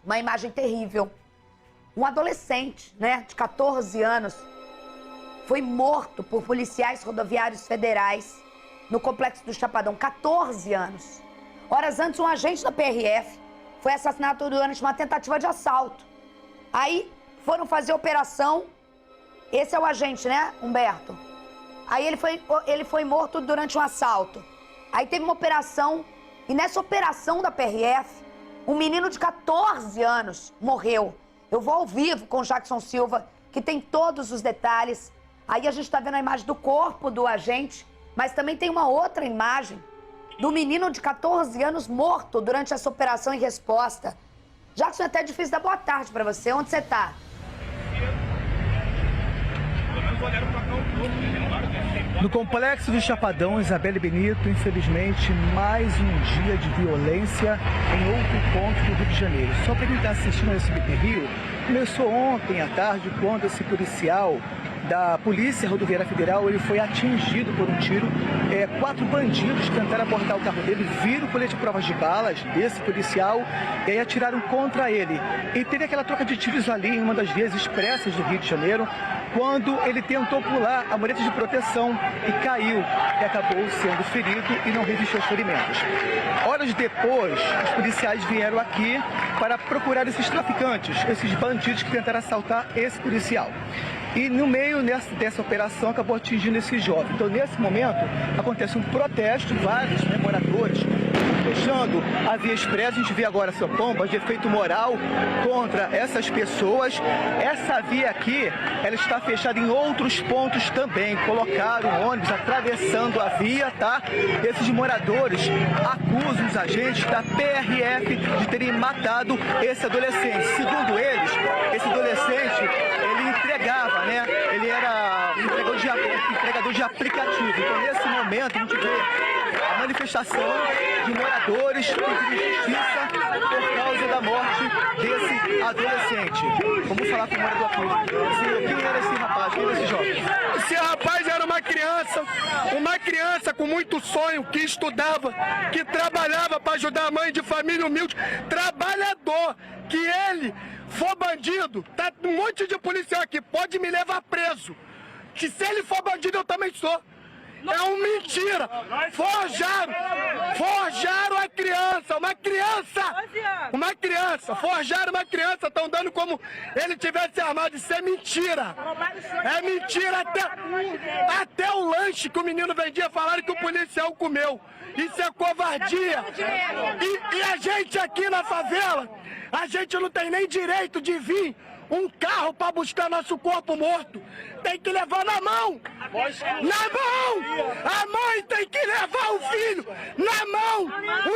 uma imagem terrível. Um adolescente, né, de 14 anos, foi morto por policiais rodoviários federais no Complexo do Chapadão. 14 anos. Horas antes, um agente da PRF foi assassinado durante uma tentativa de assalto. Aí foram fazer a operação. Esse é o agente, né, Humberto? Aí ele foi morto durante um assalto. Aí teve uma operação, e nessa operação da PRF, um menino de 14 anos morreu. Eu vou ao vivo com o Jackson Silva, que tem todos os detalhes. Aí a gente está vendo a imagem do corpo do agente, mas também tem uma outra imagem do menino de 14 anos morto durante essa operação em resposta. Jackson, é até difícil dar boa tarde para você. Onde você está? No Complexo do Chapadão, Isabelle Benito, infelizmente, mais um dia de violência em outro ponto do Rio de Janeiro. Só para quem está assistindo ao SBT Rio, começou ontem à tarde, quando esse policial da Polícia Rodoviária Federal, ele foi atingido por um tiro. 4 bandidos tentaram abordar o carro dele, viram o colete de provas de balas desse policial e aí atiraram contra ele. E teve aquela troca de tiros ali em uma das vias expressas do Rio de Janeiro, quando ele tentou pular a mureta de proteção e caiu, e acabou sendo ferido e não resistiu aos ferimentos. Horas depois, os policiais vieram aqui para procurar esses traficantes, esses bandidos que tentaram assaltar esse policial. E no meio dessa operação acabou atingindo esse jovem. Então, nesse momento, acontece um protesto, vários moradores fechando a via expressa. A gente vê agora essa bomba de efeito moral contra essas pessoas. Essa via aqui, ela está fechada em outros pontos também. Colocaram ônibus atravessando a via, tá? Esses moradores acusam os agentes da PRF de terem matado esse adolescente. Segundo eles, esse adolescente, ele entregava, né? Ele era entregador de aplicativo. Então, nesse momento, a gente vê a manifestação de moradores pedindo justiça por causa da morte desse adolescente. Vamos falar com o morador aqui. Quem era esse rapaz? Quem era esse jovem? Esse rapaz era uma criança com muito sonho, que estudava, que trabalhava para ajudar a mãe de família humilde, trabalhador, que ele for bandido, tá um monte de policial aqui, pode me levar preso. Que se ele for bandido, eu também sou. É uma mentira. Forjaram a criança, forjaram uma criança, estão dando como ele tivesse armado. Isso é mentira. É mentira até o lanche que o menino vendia, falaram que o policial comeu. Isso é covardia. E a gente aqui na favela, a gente não tem nem direito de vir um carro para buscar nosso corpo morto. Tem que levar na mão. Na mão! A mãe tem que levar o filho na mão.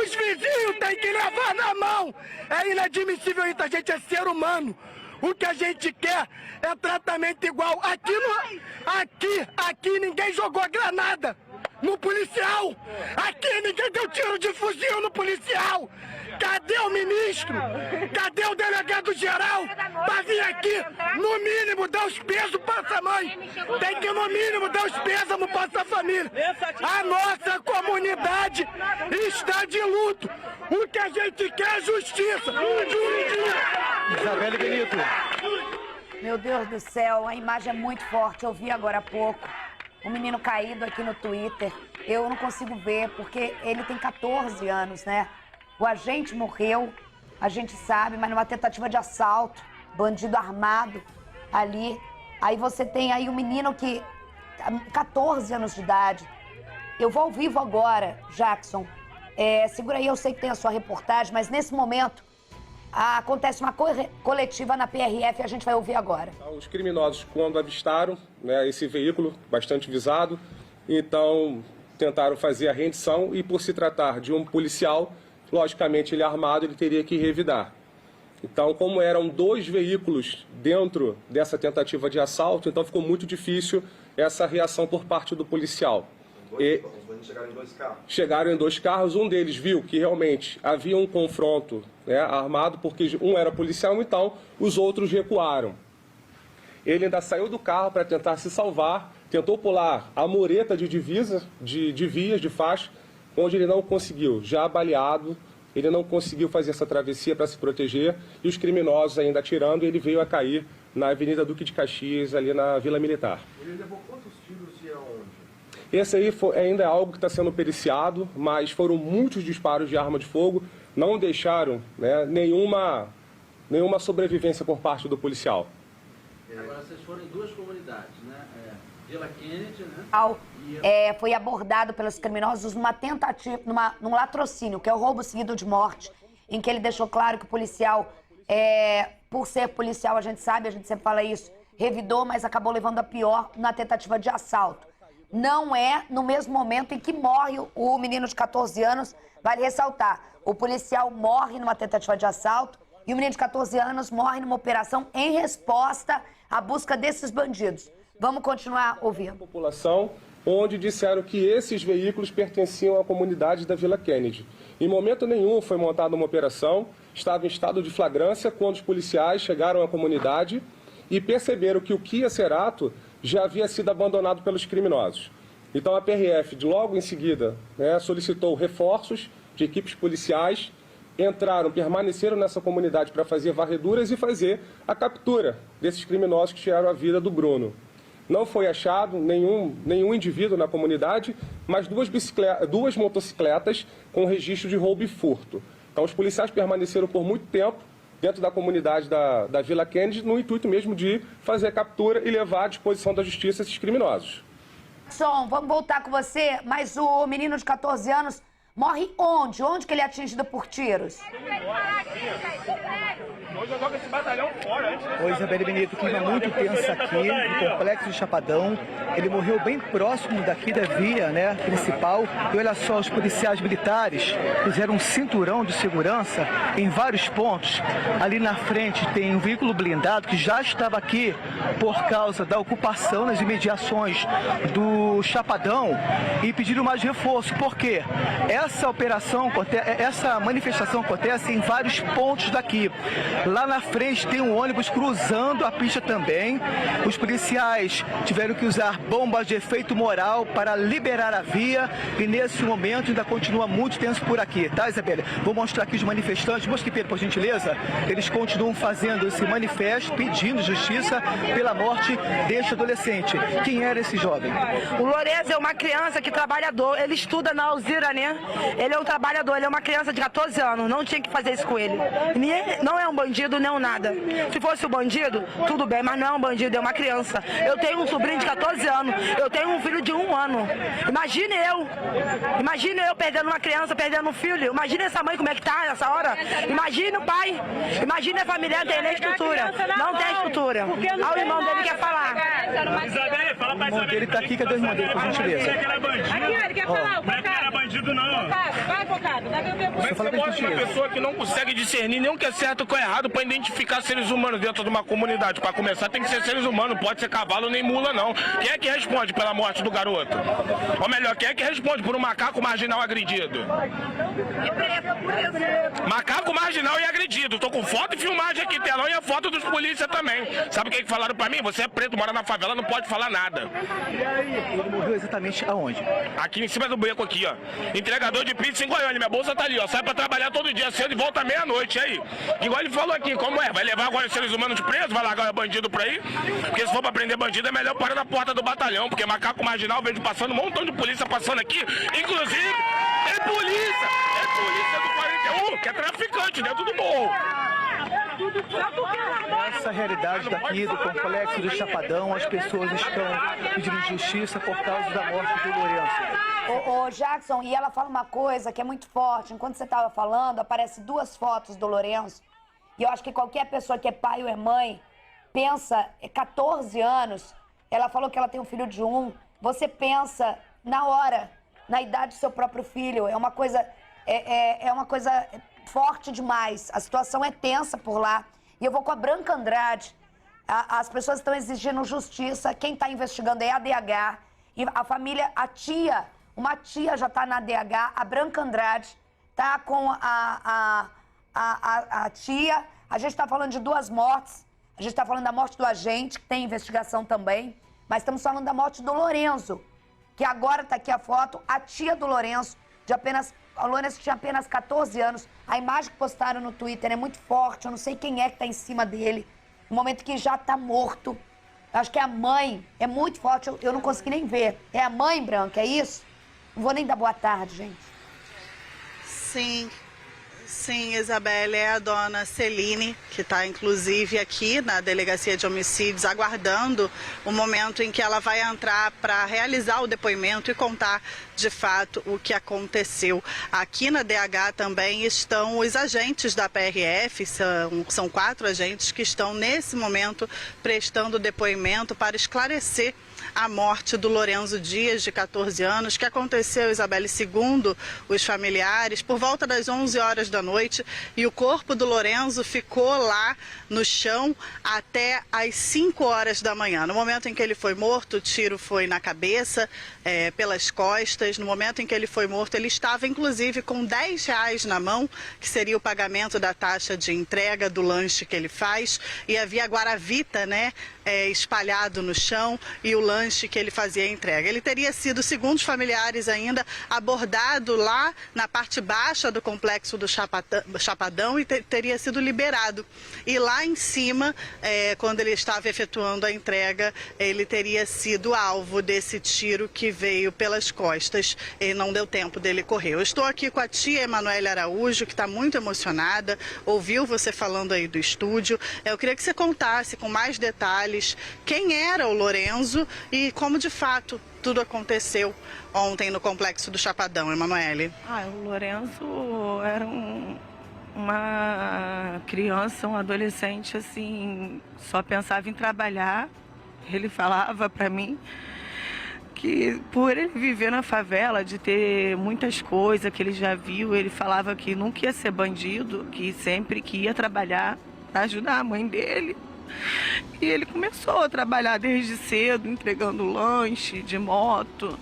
Os vizinhos têm que levar na mão. É inadmissível isso, a gente é ser humano. O que a gente quer é tratamento igual. Aqui ninguém jogou granada no policial. Aqui ninguém deu tiro de fuzil no policial. Cadê o ministro? Cadê o delegado geral pra vir aqui, no mínimo, dar os pesos pra essa mãe? Tem que, no mínimo, dar os pésamos pra essa família. A nossa comunidade está de luto. O que a gente quer é justiça. Isabelle Benito. Meu Deus do céu, a imagem é muito forte. Eu vi agora há pouco um menino caído aqui no Twitter. Eu não consigo ver, porque ele tem 14 anos, né? O agente morreu, a gente sabe, mas numa tentativa de assalto, bandido armado ali. Aí você tem aí um menino que 14 anos de idade. Eu vou ao vivo agora, Jackson. Segura aí, eu sei que tem a sua reportagem, mas nesse momento acontece uma coletiva na PRF e a gente vai ouvir agora. Os criminosos, quando avistaram, né, esse veículo bastante visado, então tentaram fazer a rendição e, por se tratar de um policial, logicamente ele armado, ele teria que revidar. Então, como eram 2 veículos dentro dessa tentativa de assalto, então ficou muito difícil essa reação por parte do policial. Os bandidos chegaram em 2 carros? Chegaram em 2 carros, um deles viu que realmente havia um confronto, né, armado, porque um era policial, então os outros recuaram. Ele ainda saiu do carro para tentar se salvar, tentou pular a mureta de divisa, de vias, de faixa, onde ele não conseguiu, já baleado ele não conseguiu fazer essa travessia para se proteger e os criminosos ainda atirando, ele veio a cair na Avenida Duque de Caxias, ali na Vila Militar. Ele levou quantos tiros e aonde? Esse aí ainda é algo que está sendo periciado, mas foram muitos disparos de arma de fogo, não deixaram, né, nenhuma sobrevivência por parte do policial. Agora, vocês foram em duas comunidades, né? Vila Kennedy, né? Foi abordado pelos criminosos numa tentativa, num latrocínio, que é o roubo seguido de morte, em que ele deixou claro que o policial, por ser policial, a gente sabe, a gente sempre fala isso, revidou, mas acabou levando a pior na tentativa de assalto. Não é no mesmo momento em que morre o menino de 14 anos, vale ressaltar, o policial morre numa tentativa de assalto e o menino de 14 anos morre numa operação em resposta à busca desses bandidos. Vamos continuar ouvindo. A população, onde disseram que esses veículos pertenciam à comunidade da Vila Kennedy. Em momento nenhum foi montada uma operação, estava em estado de flagrância quando os policiais chegaram à comunidade e perceberam que o Kia Cerato já havia sido abandonado pelos criminosos. Então a PRF, logo em seguida, solicitou reforços de equipes policiais, permaneceram nessa comunidade para fazer varreduras e fazer a captura desses criminosos que tiraram a vida do Bruno. Não foi achado nenhum indivíduo na comunidade, mas duas motocicletas com registro de roubo e furto. Então os policiais permaneceram por muito tempo dentro da comunidade da Vila Kennedy, no intuito mesmo de fazer a captura e levar à disposição da justiça esses criminosos. Som, vamos voltar com você, mas o menino de 14 anos morre onde? Onde que ele é atingido por tiros? Oi, Isabelle Benito, clima muito tenso aqui no Complexo do Chapadão. Ele morreu bem próximo daqui da via, né, principal. E olha só, os policiais militares fizeram um cinturão de segurança em vários pontos. Ali na frente tem um veículo blindado que já estava aqui por causa da ocupação nas imediações do Chapadão e pediram mais reforço. Por quê? Essa manifestação acontece em vários pontos daqui. Lá na frente tem um ônibus cruzando a pista também. Os policiais tiveram que usar bombas de efeito moral para liberar a via e nesse momento ainda continua muito tenso por aqui, tá, Isabelle? Vou mostrar aqui os manifestantes. Mosquipeiro, por gentileza. Eles continuam fazendo esse manifesto pedindo justiça pela morte deste adolescente. Quem era esse jovem? O Lourenço é uma criança que trabalhador, ele estuda na Alzira, né? Ele é um trabalhador, ele é uma criança de 14 anos, não tinha que fazer isso com ele. Não é um bandido, não nada. Se fosse um bandido, tudo bem, mas não é um bandido, é uma criança. Eu tenho um sobrinho de 14 anos, eu tenho um filho de 1 ano. Imagine eu perdendo uma criança, perdendo um filho. Imagine essa mãe como é que tá nessa hora. Imagine o pai, imagine a família, tem nem estrutura. Não tem estrutura. Ah, o irmão dele quer falar. Isabelle, fala pra O irmão dele tá aqui, cadê o irmão dele, por gentileza? Aqui, ele quer falar, não era bandido, não. Vai, focado. Você mostra uma pessoa que não consegue discernir nem o que é certo e o que é errado para identificar seres humanos dentro de uma comunidade. Para começar, tem que ser seres humanos, não pode ser cavalo nem mula, não. Quem é que responde pela morte do garoto? Ou melhor, quem é que responde por um macaco marginal agredido? Macaco marginal e agredido. Tô com foto e filmagem aqui, telão, e a foto dos polícia também. Sabe o que falaram pra mim? Você é preto, mora na favela, não pode falar nada. Ele morreu exatamente aonde? Aqui em cima do beco aqui, ó. Entregador de pizza em Goiânia. Minha bolsa tá ali, ó. Sai pra trabalhar todo dia cedo e volta meia-noite, aí. Igual ele falou aqui, como é? Vai levar agora os seres humanos presos? Vai largar o bandido por aí? Porque se for pra prender bandido, é melhor parar na porta do batalhão. Porque macaco marginal veio passando, um montão de polícia passando aqui. Inclusive, é polícia do 41, que é traficante dentro do morro. Essa realidade daqui do Complexo do Chapadão, as pessoas estão pedindo justiça por causa da morte do Lourenço. Ô, Jackson, e ela fala uma coisa que é muito forte. Enquanto você estava falando, aparecem 2 fotos do Lourenço. E eu acho que qualquer pessoa que é pai ou é mãe pensa, 14 anos, ela falou que ela tem um filho de 1. Você pensa na hora, na idade do seu próprio filho. É uma coisa forte demais. A situação é tensa por lá. E eu vou com a Branca Andrade. As pessoas estão exigindo justiça. Quem está investigando é a ADH. E a família, uma tia já está na ADH. A Branca Andrade está com a tia. A gente está falando de 2 mortes. A gente está falando da morte do agente, que tem investigação também. Mas estamos falando da morte do Lourenço, que agora está aqui a foto. A tia do Lourenço, de apenas A Lourenço tinha apenas 14 anos. A imagem que postaram no Twitter é muito forte. Eu não sei quem é que tá em cima dele. No momento que já tá morto. Eu acho que é a mãe. É muito forte. Eu não consegui nem ver. É a mãe, Branca, é isso? Não vou nem dar boa tarde, gente. Sim. Sim, Isabelle, é a dona Celine, que está inclusive aqui na Delegacia de Homicídios, aguardando o momento em que ela vai entrar para realizar o depoimento e contar de fato o que aconteceu. Aqui na DH também estão os agentes da PRF, são 4 agentes que estão nesse momento prestando depoimento para esclarecer a morte do Lorenzo Dias, de 14 anos, que aconteceu, Isabelle, segundo os familiares, por volta das 11 horas da noite, e o corpo do Lorenzo ficou lá no chão até às 5 horas da manhã. No momento em que ele foi morto, o tiro foi na cabeça, pelas costas. No momento em que ele foi morto, ele estava inclusive com R$10 na mão, que seria o pagamento da taxa de entrega do lanche que ele faz, e havia guaravita, né, espalhado no chão, e o lanche que ele fazia a entrega. Ele teria sido, segundo os familiares ainda, abordado lá na parte baixa do complexo do Chapadão e teria sido liberado. E lá em cima, quando ele estava efetuando a entrega, ele teria sido alvo desse tiro que veio pelas costas e não deu tempo dele correr. Eu estou aqui com a tia Emanuele Araújo, que está muito emocionada, ouviu você falando aí do estúdio. Eu queria que você contasse com mais detalhes quem era o Lorenzo e como de fato tudo aconteceu ontem no complexo do Chapadão, Emanuele. O Lorenzo era uma criança, um adolescente, assim, só pensava em trabalhar. Ele falava para mim que por ele viver na favela, de ter muitas coisas que ele já viu, ele falava que nunca ia ser bandido, que sempre que ia trabalhar para ajudar a mãe dele. E ele começou a trabalhar desde cedo, entregando lanche de moto.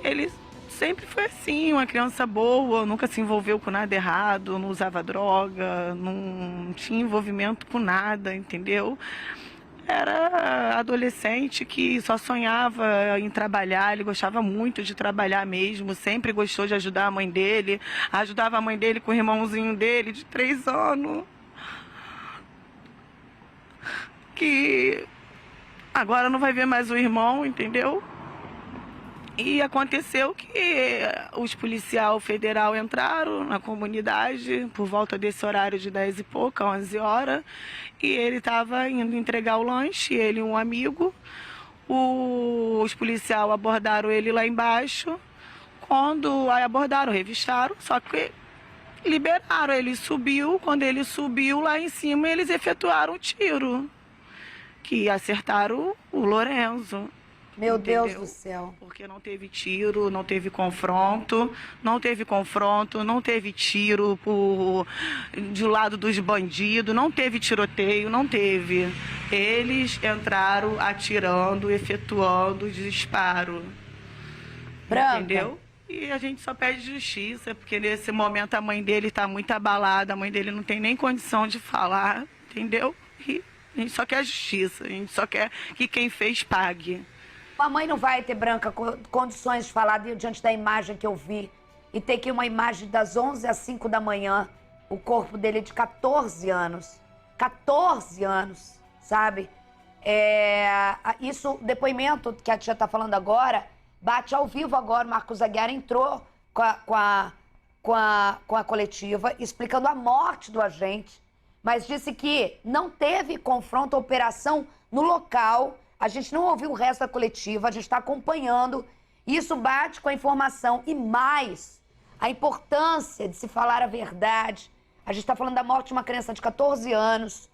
Ele sempre foi assim, uma criança boa, nunca se envolveu com nada errado, não usava droga, não tinha envolvimento com nada, entendeu? Era adolescente que só sonhava em trabalhar, ele gostava muito de trabalhar mesmo, sempre gostou de ajudar a mãe dele, ajudava a mãe dele com o irmãozinho dele de 3 anos. Que agora não vai ver mais o irmão, entendeu? E aconteceu que os policiais federal entraram na comunidade por volta desse horário de 10 e pouca, 11 horas, e ele estava indo entregar o lanche, ele e um amigo. Os policiais abordaram ele lá embaixo. Quando aí abordaram, revistaram, só que liberaram, ele subiu. Quando ele subiu lá em cima, eles efetuaram o tiro, que acertaram o Lorenzo. Meu entendeu? Deus do céu. Porque não teve tiro, não teve confronto, não teve tiro de lado dos bandidos, não teve tiroteio, não teve. Eles entraram atirando, efetuando o disparo. Branca. Entendeu? E a gente só pede justiça, porque nesse momento a mãe dele está muito abalada, a mãe dele não tem nem condição de falar, entendeu? E a gente só quer justiça, a gente só quer que quem fez pague. A mãe não vai ter, Branca, condições de falar diante da imagem que eu vi. E ter que uma imagem das 11 às 5 da manhã, o corpo dele é de 14 anos. 14 anos, sabe? Isso, depoimento que a tia tá falando agora, bate ao vivo agora. O Marcos Aguiar entrou com a coletiva, explicando a morte do agente, mas disse que não teve confronto, operação no local. A gente não ouviu o resto da coletiva, a gente está acompanhando. Isso bate com a informação e mais a importância de se falar a verdade. A gente está falando da morte de uma criança de 14 anos,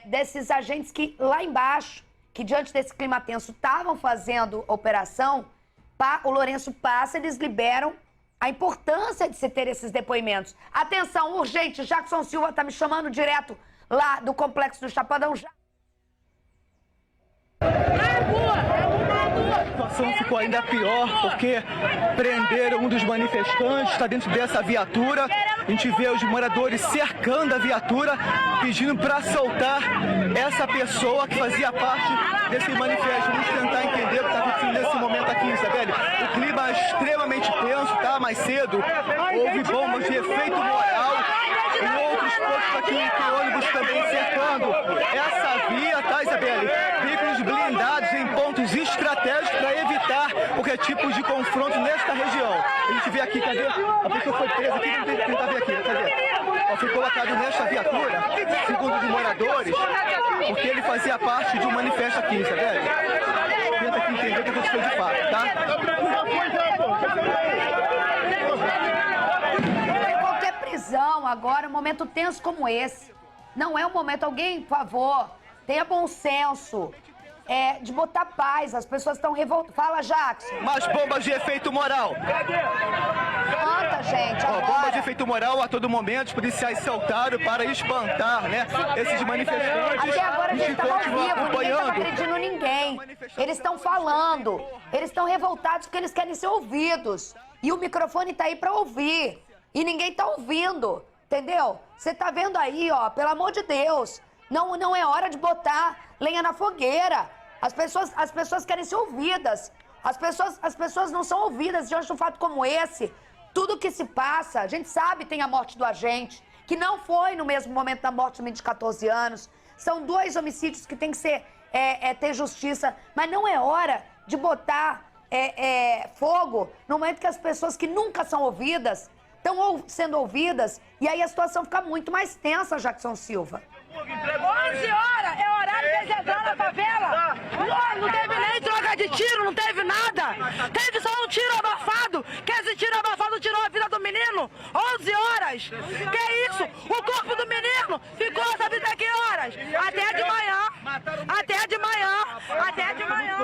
desses agentes que lá embaixo, que diante desse clima tenso estavam fazendo operação, o Lourenço passa, eles liberam. A importância de se ter esses depoimentos. Atenção, urgente, Jackson Silva está me chamando direto lá do complexo do Chapadão. A situação ficou ainda pior porque prenderam um dos manifestantes, está dentro dessa viatura. A gente vê os moradores cercando a viatura, pedindo para soltar essa pessoa que fazia parte desse manifesto. Vamos tentar entender o que está acontecendo nesse momento. momento aqui, Isabelle, o clima é extremamente tenso, tá? Mais cedo houve bombas de efeito moral em outros pontos aqui, tem ônibus também cercando essa via, tá, Isabelle? Veículos blindados em pontos estratégicos para evitar qualquer tipo de confronto nesta região. A gente vê aqui, cadê? A pessoa foi presa aqui, vamos tentar ver aqui, cadê? Foi colocado nesta viatura, segundo os moradores, porque ele fazia parte de um manifesto aqui, Isabelle. Tenta aqui entender o que aconteceu de fato, tá? Qualquer prisão agora, um momento tenso como esse, não é um momento, alguém, por favor, tenha bom senso. De botar paz, as pessoas estão revoltadas. Fala, Jackson. Mais bombas de efeito moral. Quanta gente agora. Bombas de efeito moral a todo momento, os policiais saltaram para espantar, né, esses manifestantes. Até agora a gente estava ao vivo, ninguém estava acompanhando. agredindo ninguém. Eles estão falando, eles estão revoltados porque eles querem ser ouvidos. E o microfone tá aí para ouvir. E ninguém tá ouvindo, entendeu? Você tá vendo aí, ó, pelo amor de Deus. Não é hora de botar lenha na fogueira. As pessoas querem ser ouvidas. As pessoas não são ouvidas diante de um fato como esse. Tudo que se passa, a gente sabe tem a morte do agente, que não foi no mesmo momento da morte do menino de 14 anos. São 2 homicídios que tem que ser, ter justiça. Mas não é hora de botar fogo no momento que as pessoas que nunca são ouvidas estão sendo ouvidas. E aí a situação fica muito mais tensa, Jackson Silva. 11 horas é horário de eles entrar na favela. Não teve nem troca de tiro, não teve nada. Teve só um tiro abafado. Que esse tiro abafado tirou a vida do menino. 11 horas. Que isso? O corpo do menino ficou, sabe até que horas? Até de manhã. Até de manhã. Até de manhã.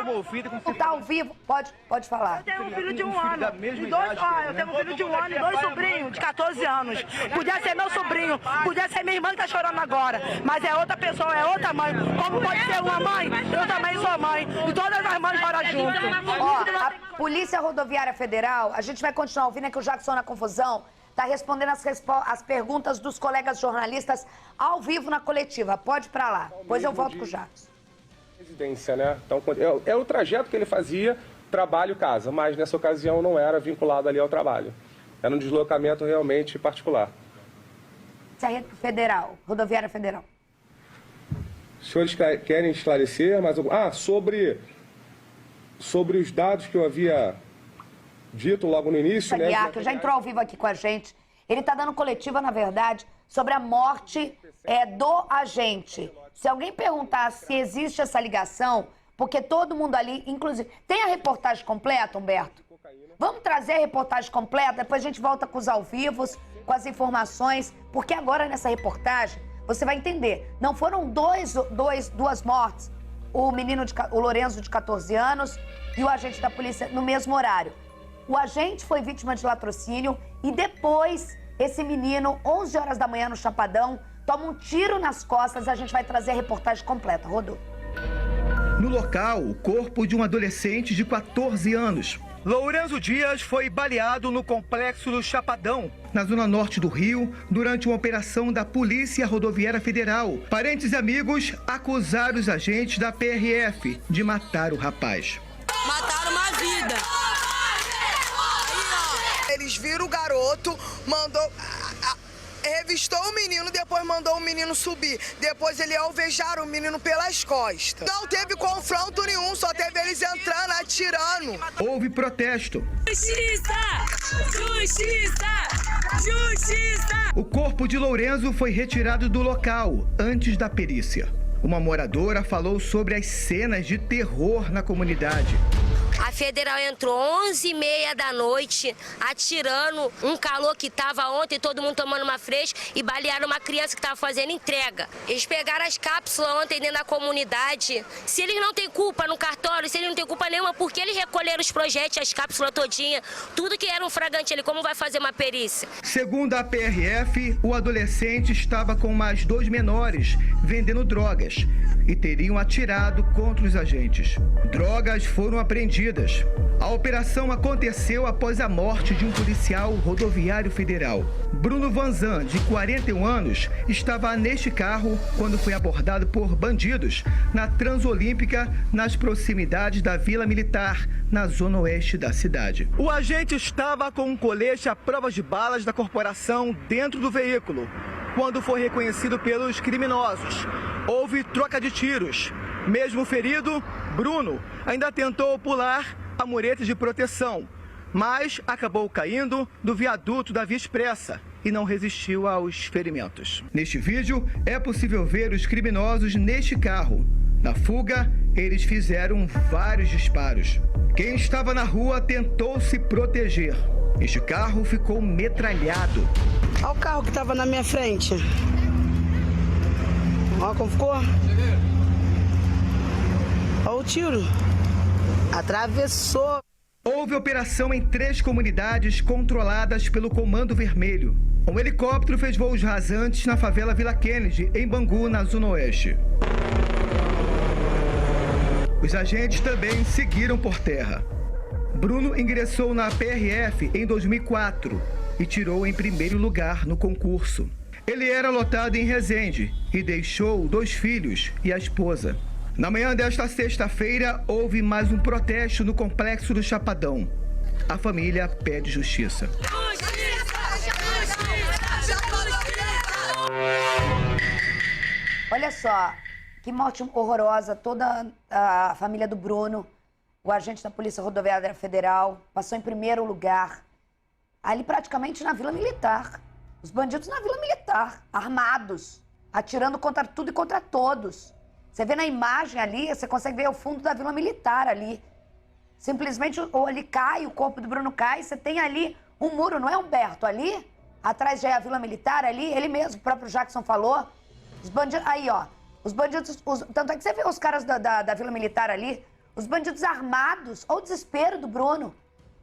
Tá ao vivo? Pode falar. Eu tenho um filho de 1 ano. Eu tenho um filho de 1 ano e 2 sobrinhos de 14 anos. Podia ser meu sobrinho, podia ser minha irmã que tá chorando agora. Mas é outra pessoa, é outra mãe. Como pode ser uma mãe? Eu também sou mãe. E todas as mães choram junto. Ó, a Polícia Rodoviária Federal, a gente vai continuar ouvindo, é que o Jackson na confusão tá respondendo as perguntas dos colegas jornalistas ao vivo na coletiva. Pode ir pra lá, depois eu volto com o Jackson. Residência, né? Então, é o trajeto que ele fazia, trabalho-casa, mas nessa ocasião não era vinculado ali ao trabalho. Era um deslocamento realmente particular. Federal, Rodoviária Federal. Os senhores querem esclarecer mais algum? Sobre os dados que eu havia dito logo no início, né? Que já entrou ao vivo aqui com a gente. Ele está dando coletiva, na verdade, sobre a morte do agente. Se alguém perguntar se existe essa ligação, porque todo mundo ali, inclusive... Tem a reportagem completa, Humberto? Vamos trazer a reportagem completa, depois a gente volta com os ao vivos, com as informações, porque agora nessa reportagem você vai entender. Não foram duas mortes, o Lourenço de 14 anos e o agente da polícia no mesmo horário. O agente foi vítima de latrocínio e depois esse menino, 11 horas da manhã no Chapadão, toma um tiro nas costas. A gente vai trazer a reportagem completa. Rodou. No local, o corpo de um adolescente de 14 anos. Lourenço Dias foi baleado no complexo do Chapadão, na zona norte do Rio, durante uma operação da Polícia Rodoviária Federal. Parentes e amigos acusaram os agentes da PRF de matar o rapaz. Mataram uma vida. Eles viram o garoto, revistou o menino, depois mandou o menino subir. Depois ele alvejaram o menino pelas costas. Não teve confronto nenhum, só teve eles entrando, atirando. Houve protesto. Justiça! Justiça! Justiça! O corpo de Lourenço foi retirado do local antes da perícia. Uma moradora falou sobre as cenas de terror na comunidade. A Federal entrou 11h30 da noite, atirando um calor que estava ontem, todo mundo tomando uma fresca, e balearam uma criança que estava fazendo entrega. Eles pegaram as cápsulas ontem dentro da comunidade. Se eles não têm culpa no cartório, se eles não têm culpa nenhuma, por que eles recolheram os projéteis, as cápsulas todinha, tudo que era um fragante ali, como vai fazer uma perícia? Segundo a PRF, o adolescente estava com mais 2 menores, vendendo drogas, e teriam atirado contra os agentes. Drogas foram apreendidas escondidas. A operação aconteceu após a morte de um policial rodoviário federal. Bruno Vanzan, de 41 anos, estava neste carro quando foi abordado por bandidos na Transolímpica, nas proximidades da Vila Militar, na zona oeste da cidade. O agente estava com um colete à prova de balas da corporação dentro do veículo, quando foi reconhecido pelos criminosos. Houve troca de tiros. Mesmo ferido, Bruno ainda tentou pular a mureta de proteção, mas acabou caindo do viaduto da Via Expressa e não resistiu aos ferimentos. Neste vídeo, é possível ver os criminosos neste carro. Na fuga, eles fizeram vários disparos. Quem estava na rua tentou se proteger. Este carro ficou metralhado. Olha o carro que estava na minha frente. Olha como ficou. Olha o tiro. Atravessou. Houve operação em 3 comunidades controladas pelo Comando Vermelho. Um helicóptero fez voos rasantes na favela Vila Kennedy, em Bangu, na Zona Oeste. Os agentes também seguiram por terra. Bruno ingressou na PRF em 2004 e tirou em primeiro lugar no concurso. Ele era lotado em Resende e deixou 2 filhos e a esposa. Na manhã desta sexta-feira, houve mais um protesto no Complexo do Chapadão. A família pede justiça. Olha só, que morte horrorosa. Toda a família do Bruno, o agente da Polícia Rodoviária Federal, passou em primeiro lugar. Ali praticamente na Vila Militar. Os bandidos na Vila Militar, armados, atirando contra tudo e contra todos. Você vê na imagem ali, você consegue ver o fundo da Vila Militar ali. Simplesmente ali cai, o corpo do Bruno cai, você tem ali um muro, não é, Humberto? Ali, atrás já é a Vila Militar, ali, ele mesmo, o próprio Jackson falou. Os bandidos, aí ó, os bandidos, tanto é que você vê os caras da Vila Militar ali, os bandidos armados, olha o desespero do Bruno.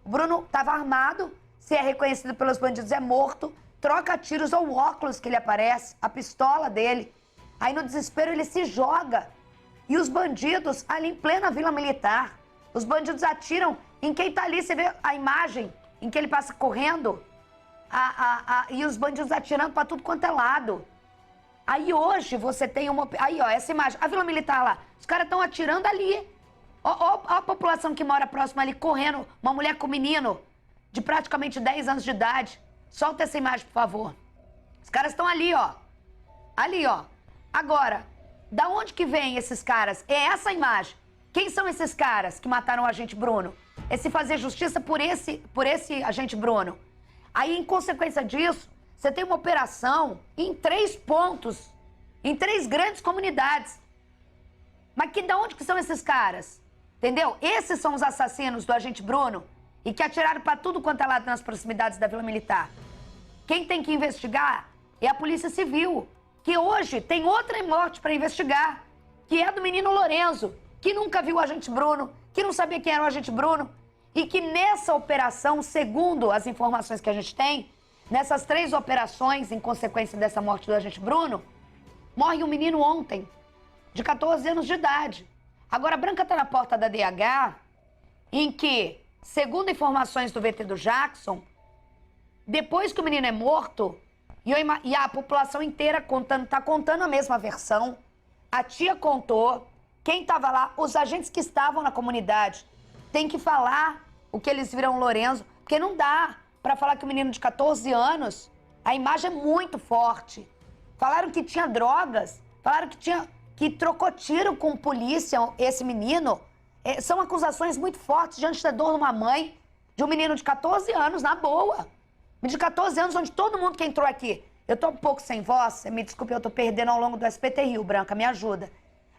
O Bruno estava armado, se é reconhecido pelos bandidos é morto, troca tiros ou o óculos que ele aparece, a pistola dele. Aí no desespero ele se joga. E os bandidos ali em plena Vila Militar, os bandidos atiram em quem tá ali. Você vê a imagem em que ele passa correndo e os bandidos atirando para tudo quanto é lado. Aí hoje você tem uma... Aí ó, essa imagem, a Vila Militar lá, os caras estão atirando ali. Ó a população que mora próxima ali correndo, uma mulher com um menino de praticamente 10 anos de idade. Solta essa imagem, por favor. Os caras estão ali, ó. Ali, ó. Agora, da onde que vem esses caras? É essa imagem. Quem são esses caras que mataram o agente Bruno? É se fazer justiça por esse agente Bruno. Aí, em consequência disso, você tem uma operação em 3 pontos, em 3 grandes comunidades. Mas da onde que são esses caras? Entendeu? Esses são os assassinos do agente Bruno e que atiraram para tudo quanto é lado nas proximidades da Vila Militar. Quem tem que investigar é a Polícia Civil, que hoje tem outra morte para investigar, que é do menino Lorenzo, que nunca viu o agente Bruno, que não sabia quem era o agente Bruno, e que nessa operação, segundo as informações que a gente tem, nessas 3 operações, em consequência dessa morte do agente Bruno, morre um menino ontem, de 14 anos de idade. Agora, a Branca está na porta da DH, em que, segundo informações do VT do Jackson, depois que o menino é morto, e a população inteira está contando a mesma versão. A tia contou, quem estava lá, os agentes que estavam na comunidade, tem que falar o que eles viram Lorenzo, porque não dá para falar que o menino de 14 anos, a imagem é muito forte. Falaram que tinha drogas, falaram que trocou tiro com polícia, esse menino. São acusações muito fortes diante da dor de uma mãe, de um menino de 14 anos, na boa. De 14 anos, onde todo mundo que entrou aqui... Eu tô um pouco sem voz, me desculpe, eu tô perdendo ao longo do SBT Rio, Branca, me ajuda.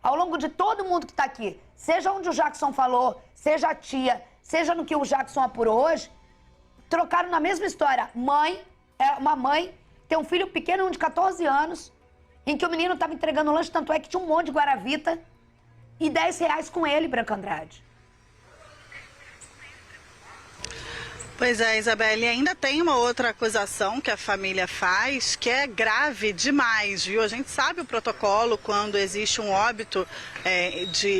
Ao longo de todo mundo que tá aqui, seja onde o Jackson falou, seja a tia, seja no que o Jackson apurou hoje, trocaram na mesma história. Uma mãe tem um filho pequeno, um de 14 anos, em que o menino tava entregando lanche, tanto é que tinha um monte de Guaravita e R$10 com ele, Branca Andrade. Pois é, Isabelle, ainda tem uma outra acusação que a família faz, que é grave demais, viu? A gente sabe o protocolo quando existe um óbito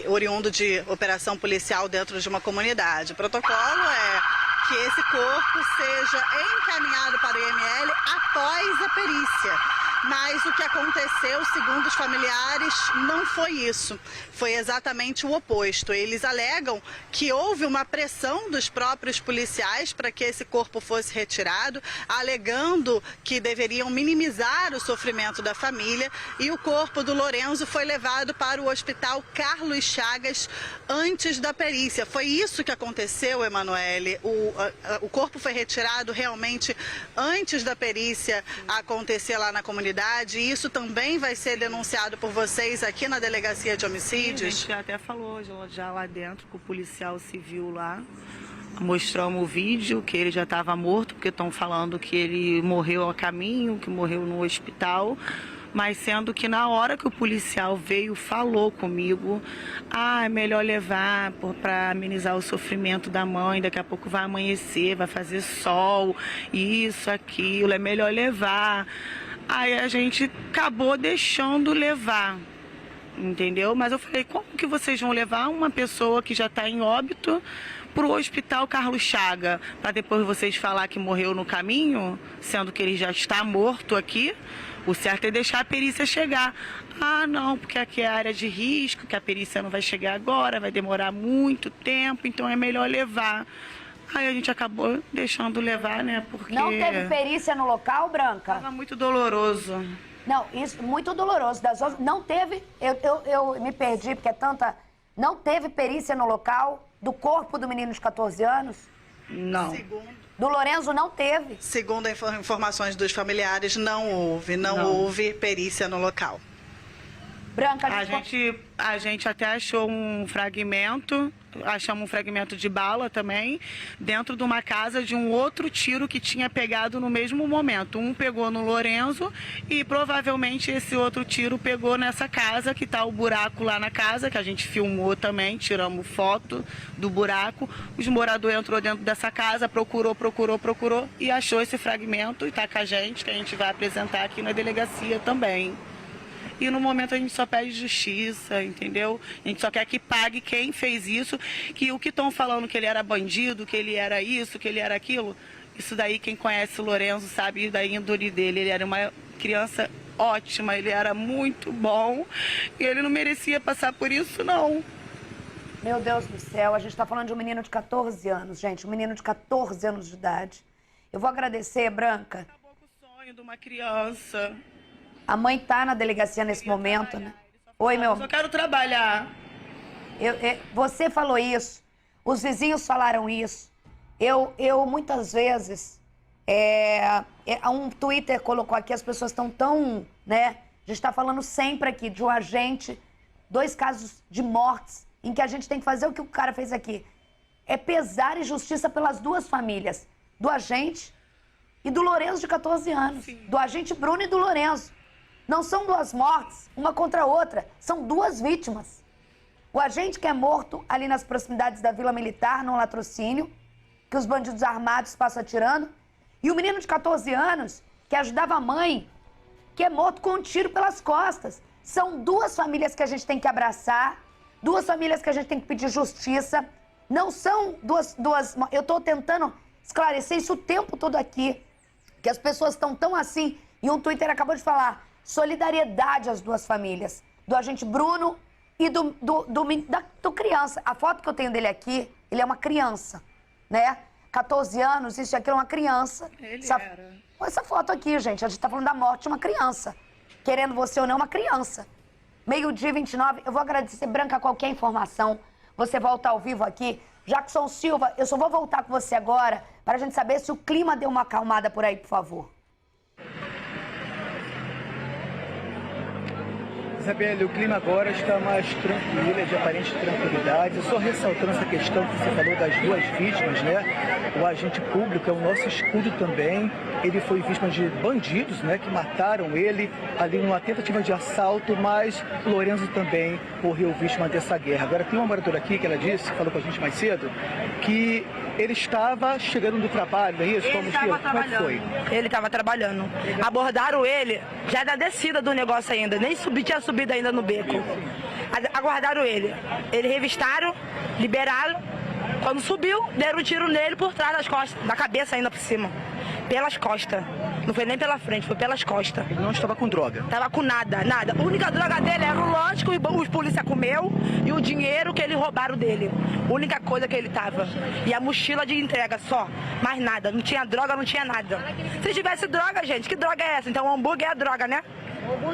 oriundo de operação policial dentro de uma comunidade. O protocolo é que esse corpo seja encaminhado para o IML após a perícia. Mas o que aconteceu, segundo os familiares, não foi isso. Foi exatamente o oposto. Eles alegam que houve uma pressão dos próprios policiais para que esse corpo fosse retirado, alegando que deveriam minimizar o sofrimento da família, e o corpo do Lorenzo foi levado para o hospital Carlos Chagas antes da perícia. Foi isso que aconteceu, Emanuele. O corpo foi retirado realmente antes da perícia acontecer lá na comunidade. E isso também vai ser denunciado por vocês aqui na Delegacia de Homicídios? Sim, a gente já até falou já lá dentro com o policial civil lá. Mostramos o vídeo que ele já estava morto, porque estão falando que ele morreu a caminho, que morreu no hospital. Mas sendo que na hora que o policial veio, falou comigo, é melhor levar para amenizar o sofrimento da mãe, daqui a pouco vai amanhecer, vai fazer sol, isso, aquilo, é melhor levar. Aí a gente acabou deixando levar, entendeu? Mas eu falei, como que vocês vão levar uma pessoa que já está em óbito para o hospital Carlos Chagas, para depois vocês falar que morreu no caminho, sendo que ele já está morto aqui? O certo é deixar a perícia chegar. Não, porque aqui é área de risco, que a perícia não vai chegar agora, vai demorar muito tempo, então é melhor levar. Aí a gente acabou deixando levar, né, porque... Não teve perícia no local, Branca? Tava muito doloroso. Não, isso, muito doloroso. Não teve, eu me perdi, porque é tanta... Não teve perícia no local do corpo do menino de 14 anos? Não. Do Lorenzo não teve? Segundo as informações dos familiares, não houve perícia no local. Branca, a gente até achou um fragmento, achamos um fragmento de bala também, dentro de uma casa de um outro tiro que tinha pegado no mesmo momento. Um pegou no Lorenzo e provavelmente esse outro tiro pegou nessa casa, que está o buraco lá na casa, que a gente filmou também, tiramos foto do buraco. Os moradores entrou dentro dessa casa, procurou e achou esse fragmento e está com a gente, que a gente vai apresentar aqui na delegacia também. E no momento a gente só pede justiça, entendeu? A gente só quer que pague quem fez isso, que o que estão falando que ele era bandido, que ele era isso, que ele era aquilo, isso daí quem conhece o Lorenzo sabe da índole dele. Ele era uma criança ótima, ele era muito bom e ele não merecia passar por isso, não. Meu Deus do céu, a gente está falando de um menino de 14 anos, gente, um menino de 14 anos de idade. Eu vou agradecer, Branca. Acabou com o sonho de uma criança. A mãe tá na delegacia nesse momento, né? Oi, meu... Eu só quero trabalhar. Você falou isso, os vizinhos falaram isso. Eu muitas vezes... um Twitter colocou aqui, as pessoas estão tão, né? A gente está falando sempre aqui de um agente, 2 casos de mortes, em que a gente tem que fazer o que o cara fez aqui. É pesar e justiça pelas 2 famílias, do agente e do Lorenzo de 14 anos. Sim. Do agente Bruno e do Lorenzo. Não são 2 mortes, uma contra a outra, são 2 vítimas. O agente que é morto ali nas proximidades da Vila Militar, no latrocínio, que os bandidos armados passam atirando, e o menino de 14 anos, que ajudava a mãe, que é morto com um tiro pelas costas. São 2 famílias que a gente tem que abraçar, 2 famílias que a gente tem que pedir justiça. Não são duas... Eu estou tentando esclarecer isso o tempo todo aqui, que as pessoas estão tão assim, e um Twitter acabou de falar... Solidariedade às 2 famílias, do agente Bruno e do criança. A foto que eu tenho dele aqui, ele é uma criança, né? 14 anos, isso e aquilo é uma criança. Essa foto aqui, gente, a gente tá falando da morte de uma criança. Querendo você ou não, uma criança. 12h29, eu vou agradecer, Branca, qualquer informação. Você volta ao vivo aqui. Jackson Silva, eu só vou voltar com você agora para a gente saber se o clima deu uma acalmada por aí, por favor. Isabelle, o clima agora está mais tranquilo, é de aparente tranquilidade. Só ressaltando essa questão que você falou das 2 vítimas, né? O agente público é o nosso escudo também. Ele foi vítima de bandidos, né? Que mataram ele ali numa tentativa de assalto, mas o Lorenzo também morreu vítima dessa guerra. Agora tem uma moradora aqui que ela disse, falou com a gente mais cedo, que Ele estava chegando do trabalho, não é isso? Ele estava trabalhando. Como é que foi? Ele estava trabalhando. Abordaram ele, já na descida do negócio ainda, nem tinha subido ainda no beco. Aguardaram ele. Ele revistaram, liberaram. Quando subiu, deram um tiro nele por trás das costas, da cabeça ainda por cima. Pelas costas. Não foi nem pela frente, foi pelas costas. Ele não estava com droga? Tava com nada, nada. A única droga dele era o lanche que os polícia comeu e o dinheiro que eles roubaram dele. A única coisa que ele tava. E a mochila de entrega só. Mais nada. Não tinha droga, não tinha nada. Se tivesse droga, gente, que droga é essa? Então o hambúrguer é a droga, né?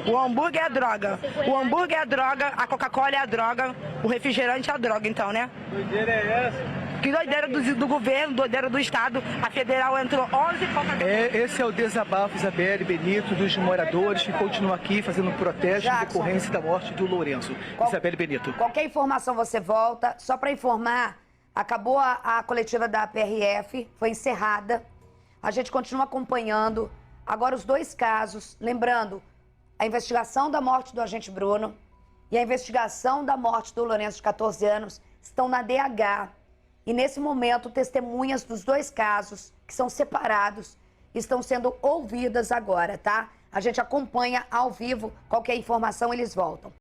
O hambúrguer é a droga. O hambúrguer é a droga, a Coca-Cola é a droga, o refrigerante é a droga, então, né? Doideira é essa? Que doideira do governo, doideira do Estado. A federal entrou 11 e Esse é o desabafo, Isabelle Benito, dos moradores que continuam aqui fazendo um protesto em decorrência da morte do Lourenço. Isabelle Benito. Qualquer informação você volta. Só para informar, acabou a coletiva da PRF, foi encerrada. A gente continua acompanhando. Agora os dois casos, lembrando, a investigação da morte do agente Bruno e a investigação da morte do Lourenço, de 14 anos, estão na DH. E, nesse momento, testemunhas dos dois casos, que são separados, estão sendo ouvidas agora, tá? A gente acompanha ao vivo, qualquer informação eles voltam.